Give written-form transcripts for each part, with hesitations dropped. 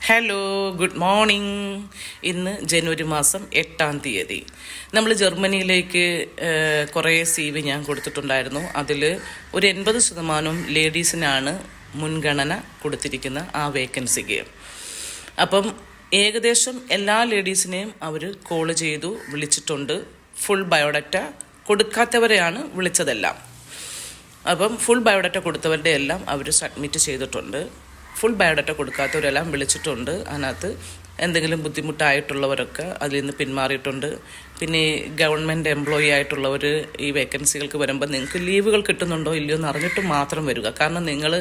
Hello, good morning. ഇന്ന് ജനുവരി മാസം 8-ാം തീയതി. നമ്മൾ ജർമ്മനിയിലേക്ക് കുറേ CV ഞാൻ കൊടുത്തിട്ടുണ്ടായിരുന്നു. അതിൽ ഒരു 80% ലേഡീസിനാണ് മുൻഗണന കൊടുത്തിരിക്കുന്ന ആ വേക്കൻസിക്ക്. അപ്പം ഏകദേശം എല്ലാ ലേഡീസിനെയും അവർ കോൾ ചെയ്തു വിളിച്ചിട്ടുണ്ട്. ഫുൾ ബയോഡാറ്റ കൊടുക്കാത്തവരെയാണ് വിളിച്ചതെല്ലാം. അപ്പം ഫുൾ ബയോഡാറ്റ കൊടുത്തവരുടെ എല്ലാം അവർ സബ്മിറ്റ് ചെയ്തിട്ടുണ്ട്. ഫുൾ ബയോഡാറ്റ കൊടുക്കാത്തവരെല്ലാം വിളിച്ചിട്ടുണ്ട്. അതിനകത്ത് എന്തെങ്കിലും ബുദ്ധിമുട്ടായിട്ടുള്ളവരൊക്കെ അതിൽ നിന്ന് പിന്മാറിയിട്ടുണ്ട്. പിന്നെ ഗവൺമെൻറ് എംപ്ലോയി ആയിട്ടുള്ളവർ ഈ വേക്കൻസികൾക്ക് വരുമ്പോൾ നിങ്ങൾക്ക് ലീവുകൾ കിട്ടുന്നുണ്ടോ ഇല്ലയോ എന്ന് അറിഞ്ഞിട്ട് മാത്രം വരിക. കാരണം നിങ്ങൾ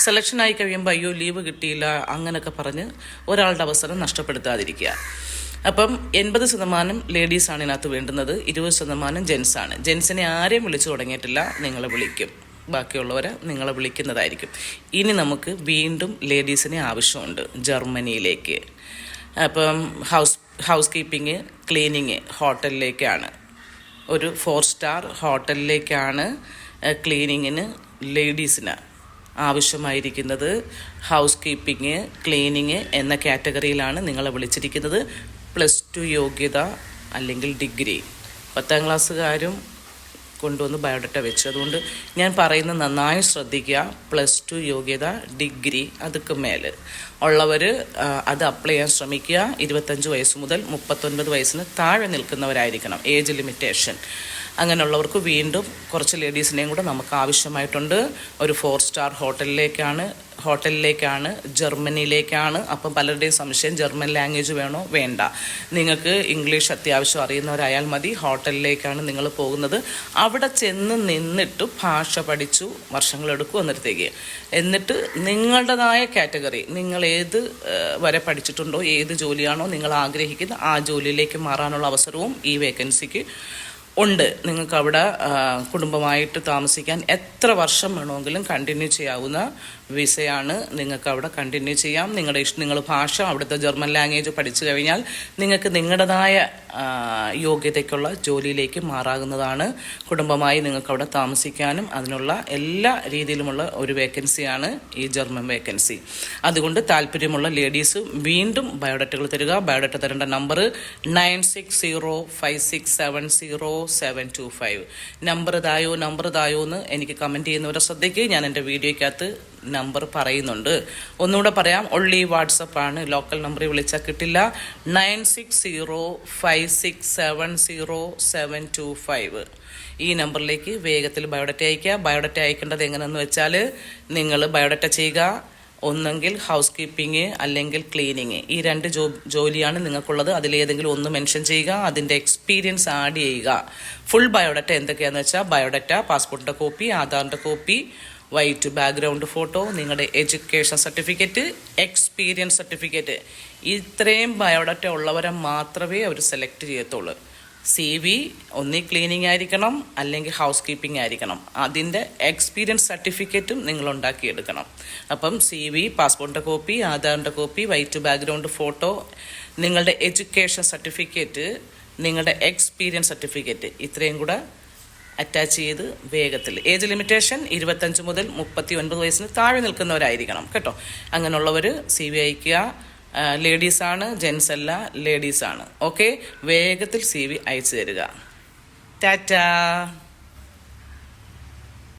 സെലക്ഷനായി കഴിയുമ്പോൾ അയ്യോ ലീവ് കിട്ടിയില്ല അങ്ങനെയൊക്കെ പറഞ്ഞ് ഒരാളുടെ അവസരം നഷ്ടപ്പെടുത്താതിരിക്കുക. അപ്പം 80% ലേഡീസാണ് ഇതിനകത്ത് വേണ്ടുന്നത്, 20% ജെൻസാണ്. ജെൻസിനെ ആരെയും വിളിച്ചു തുടങ്ങിയിട്ടില്ല, നിങ്ങളെ വിളിക്കും. ബാക്കിയുള്ളവരെ നിങ്ങളെ വിളിക്കുന്നതായിരിക്കും. ഇനി നമുക്ക് വീണ്ടും ലേഡീസിനെ ആവശ്യമുണ്ട് ജർമ്മനിയിലേക്ക്. അപ്പം ഹൗസ് കീപ്പിങ്, ക്ലീനിങ് ഹോട്ടലിലേക്കാണ്. ഒരു 4 സ്റ്റാർ ഹോട്ടലിലേക്കാണ് ക്ലീനിങ്ങിന് ലേഡീസിന് ആവശ്യമായിരിക്കുന്നത്. ഹൗസ് കീപ്പിങ്, ക്ലീനിങ് എന്ന കാറ്റഗറിയിലാണ് നിങ്ങളെ വിളിച്ചിരിക്കുന്നത്. +2 യോഗ്യത അല്ലെങ്കിൽ ഡിഗ്രി. 10ാം ക്ലാസ്സുകാരും കൊണ്ടുവന്ന് ബയോഡാറ്റ വെച്ച്. അതുകൊണ്ട് ഞാൻ പറയുന്നത് നന്നായി ശ്രദ്ധിക്കുക. +2 യോഗ്യത, ഡിഗ്രി അതൊക്കെ മേലെ ഉള്ളവർ അത് അപ്ലൈ ചെയ്യാൻ ശ്രമിക്കുക. 25 വയസ്സ് മുതൽ 39 വയസ്സിന് താഴെ നിൽക്കുന്നവരായിരിക്കണം. Age limitation. അങ്ങനെയുള്ളവർക്ക് വീണ്ടും കുറച്ച് ലേഡീസിനെയും കൂടെ നമുക്ക് ആവശ്യമായിട്ടുണ്ട്. ഒരു 4 സ്റ്റാർ ഹോട്ടലിലേക്കാണ്, ജർമ്മനിയിലേക്കാണ്. അപ്പം പലരുടെയും സംശയം ജർമ്മൻ ലാംഗ്വേജ് വേണോ വേണ്ട, നിങ്ങൾക്ക് ഇംഗ്ലീഷ് അത്യാവശ്യം അറിയുന്നവരായാൽ മതി. ഹോട്ടലിലേക്കാണ് നിങ്ങൾ പോകുന്നത്. അവിടെ ചെന്ന് നിന്നിട്ട് ഭാഷ പഠിച്ചു, വർഷങ്ങളെടുക്കും അന്നേരത്തേക്ക്. എന്നിട്ട് നിങ്ങളുടേതായ കാറ്റഗറി, നിങ്ങൾ ഏത് വരെ പഠിച്ചിട്ടുണ്ടോ, ഏത് ജോലിയാണോ നിങ്ങൾ ആഗ്രഹിക്കുന്നത് ആ ജോലിയിലേക്ക് മാറാനുള്ള അവസരവും ഈ വേക്കൻസിക്ക് ഉണ്ട്. നിങ്ങൾക്ക് അവിടെ കുടുംബമായിട്ട് താമസിക്കാൻ എത്ര വർഷം വേണമെങ്കിലും കണ്ടിന്യൂ ചെയ്യാവുന്ന വിസയാണ്. നിങ്ങൾക്ക് അവിടെ കണ്ടിന്യൂ ചെയ്യാം. നിങ്ങൾ ഭാഷ അവിടുത്തെ ജർമ്മൻ ലാംഗ്വേജ് പഠിച്ചു കഴിഞ്ഞാൽ നിങ്ങൾക്ക് നിങ്ങളുടേതായ യോഗ്യതയ്ക്കുള്ള ജോലിയിലേക്ക് മാറാകുന്നതാണ്. കുടുംബമായി നിങ്ങൾക്ക് അവിടെ താമസിക്കാനും അതിനുള്ള എല്ലാ രീതിയിലുമുള്ള ഒരു വേക്കൻസിയാണ് ഈ ജർമ്മൻ വേക്കൻസി. അതുകൊണ്ട് താല്പര്യമുള്ള ലേഡീസ് വീണ്ടും ബയോഡാറ്റകൾ തരിക. ബയോഡാറ്റ തരേണ്ട നമ്പർ 9605670725. നമ്പർ ഇതായോ എന്ന് എനിക്ക് കമൻറ്റ് ചെയ്യുന്നവരെ ശ്രദ്ധിക്കുക. ഞാൻ എൻ്റെ വീഡിയോയ്ക്കകത്ത് നമ്പർ പറയുന്നുണ്ട്. ഒന്നുകൂടെ പറയാം, ഒൺലി വാട്സപ്പാണ്. ലോക്കൽ നമ്പറിൽ വിളിച്ചാൽ കിട്ടില്ല. 9605670725 ഈ നമ്പറിലേക്ക് വേഗത്തിൽ ബയോഡാറ്റ അയയ്ക്കുക. ബയോഡാറ്റ അയക്കേണ്ടത് എങ്ങനെയെന്ന് വെച്ചാൽ, നിങ്ങൾ ബയോഡാറ്റ ചെയ്യുക. ഒന്നെങ്കിൽ ഹൗസ് കീപ്പിംഗ് അല്ലെങ്കിൽ ക്ലീനിങ്. ഈ 2 ജോലിയാണ് നിങ്ങൾക്കുള്ളത്. അതിലേതെങ്കിലും ഒന്ന് മെൻഷൻ ചെയ്യുക. അതിൻ്റെ എക്സ്പീരിയൻസ് ആഡ് ചെയ്യുക. ഫുൾ ബയോഡാറ്റ എന്തൊക്കെയാണെന്ന് വെച്ചാൽ, ബയോഡാറ്റ, പാസ്പോർട്ടിൻ്റെ കോപ്പി, ആധാറിൻ്റെ കോപ്പി, വൈറ്റ് ബാക്ക്ഗ്രൗണ്ട് ഫോട്ടോ, നിങ്ങളുടെ എഡ്യൂക്കേഷൻ സർട്ടിഫിക്കറ്റ്, എക്സ്പീരിയൻസ് സർട്ടിഫിക്കറ്റ്. ഇത്രയും ബയോഡാറ്റ ഉള്ളവരെ മാത്രമേ അവർ സെലക്ട് ചെയ്യത്തുള്ളൂ. CV ഒന്നീ ക്ലീനിങ് ആയിരിക്കണം അല്ലെങ്കിൽ ഹൗസ് കീപ്പിംഗ് ആയിരിക്കണം. അതിൻ്റെ എക്സ്പീരിയൻസ് സർട്ടിഫിക്കറ്റും നിങ്ങൾ ഉണ്ടാക്കിയെടുക്കണം. അപ്പം CV, പാസ്പോർട്ടിൻ്റെ കോപ്പി, ആധാറിൻ്റെ കോപ്പി, വൈറ്റ് ബാക്ക്ഗ്രൗണ്ട് ഫോട്ടോ, നിങ്ങളുടെ എഡ്യൂക്കേഷൻ സർട്ടിഫിക്കറ്റ്, നിങ്ങളുടെ എക്സ്പീരിയൻസ് സർട്ടിഫിക്കറ്റ്, ഇത്രയും കൂടെ അറ്റാച്ച് ചെയ്ത് വേഗത്തിൽ. ഏജ് ലിമിറ്റേഷൻ 25 മുതൽ 39 വയസ്സിന് താഴെ നിൽക്കുന്നവരായിരിക്കണം കേട്ടോ. അങ്ങനെയുള്ളവർ CV അയക്കുക. ലേഡീസാണ്, ജെൻസ് അല്ല, ലേഡീസാണ്. ഓക്കെ, വേഗത്തിൽ CV അയച്ചു തരിക. ടാറ്റാ.